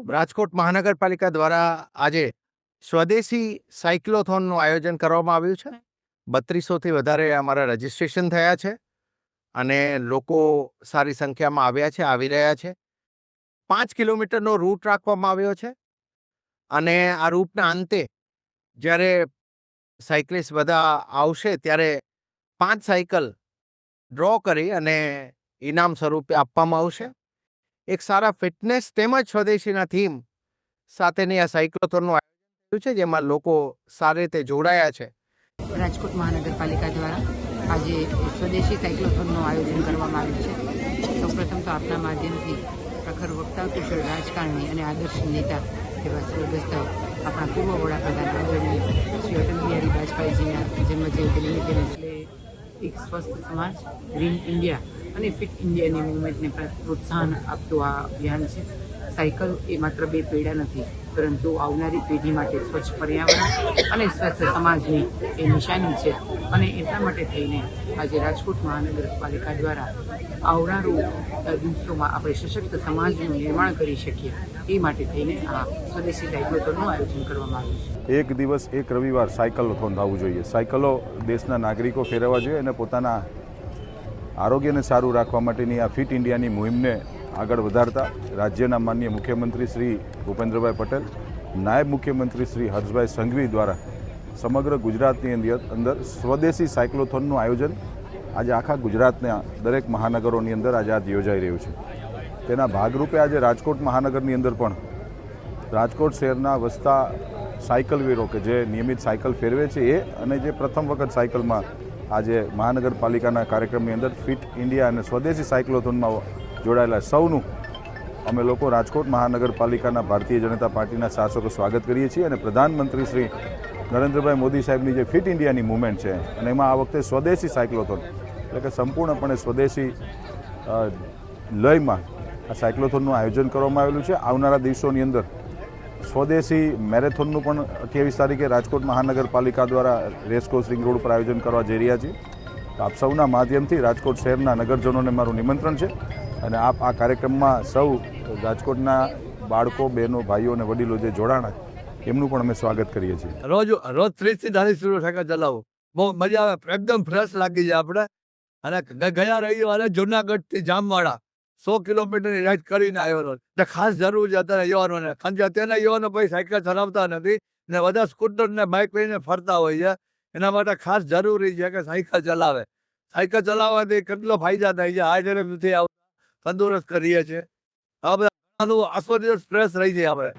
રાજકોટ મહાનગરપાલિકા દ્વારા આજે સ્વદેશી સાયક્લોથોનનું આયોજન કરવામાં આવ્યું છે. 3200થી વધારે અમારા રજીસ્ટ્રેશન થયા છે અને લોકો સારી સંખ્યામાં આવી રહ્યા છે. 5 કિલોમીટરનો રૂટ રાખવામાં આવ્યો છે અને આ રૂટના અંતે જ્યારે સાયકલિસ્ટ બધા આવશે ત્યારે 5 સાયકલ ડ્રો કરી અને ઇનામ સ્વરૂપે આપવામાં આવશે. એક સારા ફિટનેસ તેમજ સ્વદેશીના થીમ સાથેની આ સાયક્લોથોનનું આયોજન થયું છે, જેમાં લોકો સારી રીતે જોડાયા છે. રાજકોટ મહાનગરપાલિકા દ્વારા આજે સ્વદેશી સાયક્લોથોનનું આયોજન કરવામાં આવ્યું છે. સૌપ્રથમ તો આપના માધ્યમથી પ્રખર વક્તા, કુશળ રાજકારણી અને આદર્શ નેતા એવા સ્વર્ગસ્થ આપણા પૂર્વ વડાપ્રધાન આદરણીય શ્રી અટલ બિહારી વાજપેયીજીના જન્મજયંતિ નિમિત્તે એટલે એક સ્વસ્થ સમાજ, ગ્રીન ઇન્ડિયા અને ફિટ ઇન્ડિયાની મૂવમેન્ટને પ્રોત્સાહન આપતું આ અભિયાન છે. સાયકલ એ માત્ર બે પૈડા નથી, પરંતુ આવનારી પેઢી માટે સ્વચ્છ પર્યાવરણ અને સ્વસ્થ સમાજની એ નિશાની છે. અને એટલા માટે થઈને આજે રાજકોટ મહાનગરપાલિકા દ્વારા આવનારું દિવસોમાં આપણે સશક્ત સમાજનું નિર્માણ કરી શકીએ એ માટે થઈને આ સ્વદેશી સાયક્લોથોનનું આયોજન કરવામાં આવ્યું છે. એક દિવસ એક રવિવાર સાયકલોથોન થવું જોઈએ. સાયકલો દેશના નાગરિકો ફેરવવા જોઈએ અને પોતાના આરોગ્યને સારું રાખવા માટેની આ ફિટ ઇન્ડિયાની મુહિમને આગળ વધારતા રાજ્યના માનનીય મુખ્યમંત્રી શ્રી ભૂપેન્દ્રભાઈ પટેલ, નાયબ મુખ્યમંત્રી શ્રી હર્ષભાઈ સંઘવી દ્વારા સમગ્ર ગુજરાતની અંદર સ્વદેશી સાયક્લોથોનનું આયોજન આજે આખા ગુજરાતના દરેક મહાનગરોની અંદર આજે યોજાઈ રહ્યું છે. તેના ભાગરૂપે આજે રાજકોટ મહાનગરની અંદર પણ રાજકોટ શહેરના વસતા સાયકલવીરો કે જે નિયમિત સાયકલ ફેરવે છે એ અને જે પ્રથમ વખત સાયકલમાં આજે મહાનગરપાલિકાના કાર્યક્રમની અંદર ફિટ ઇન્ડિયા અને સ્વદેશી સાયક્લોથોનમાં જોડાયેલા સૌનું અમે લોકો રાજકોટ મહાનગરપાલિકાના ભારતીય જનતા પાર્ટીના શાસકો સ્વાગત કરીએ છીએ. અને પ્રધાનમંત્રી શ્રી નરેન્દ્રભાઈ મોદી સાહેબની જે ફિટ ઇન્ડિયાની મૂવમેન્ટ છે અને એમાં આ વખતે સ્વદેશી સાયક્લોથોન એટલે કે સંપૂર્ણપણે સ્વદેશી લયમાં આ સાયક્લોથોનનું આયોજન કરવામાં આવેલું છે. આવનારા દિવસોની અંદર સ્વદેશી મેરેથોનનું પણ 28 તારીખે રાજકોટ મહાનગરપાલિકા દ્વારા રેસકોર્સ રિંગ રોડ પર આયોજન કરવા જઈ રહ્યા છીએ. આપ સૌના માધ્યમથી રાજકોટ શહેરના નગરજનોને મારું નિમંત્રણ છે અને આપ આ કાર્યક્રમમાં સૌ રાજકોટના બાળકો, બહેનો, ભાઈઓ અને વડીલો જે જોડાણા એમનું પણ અમે સ્વાગત કરીએ છીએ. રોજ 30 થી 40 સાયકલ ચલાવો, બહુ મજા આવે, એકદમ ફ્રેશ લાગી જાય આપણે. અને ગયા રવિવારે જુનાગઢથી જામવાડા 100 કિલોમીટરની રાઈડ કરીને આવ્યો હતો. એટલે ખાસ જરૂર છે અત્યારે યુવાનોને, કારણ કે અત્યારના યુવાનો પછી સાયકલ ચલાવતા નથી ને બધા સ્કૂટર ને બાઇક લઈને ફરતા હોય છે. એના માટે ખાસ જરૂરી છે કે સાયકલ ચલાવે. સાયકલ ચલાવવાથી કેટલો ફાયદા થાય છે. હાર્ટ એટેક નથી આવતા, તંદુરસ્ત કરીએ છીએ. હવે બધા આખો દિવસ ફ્રેશ રહી જાય આપણે.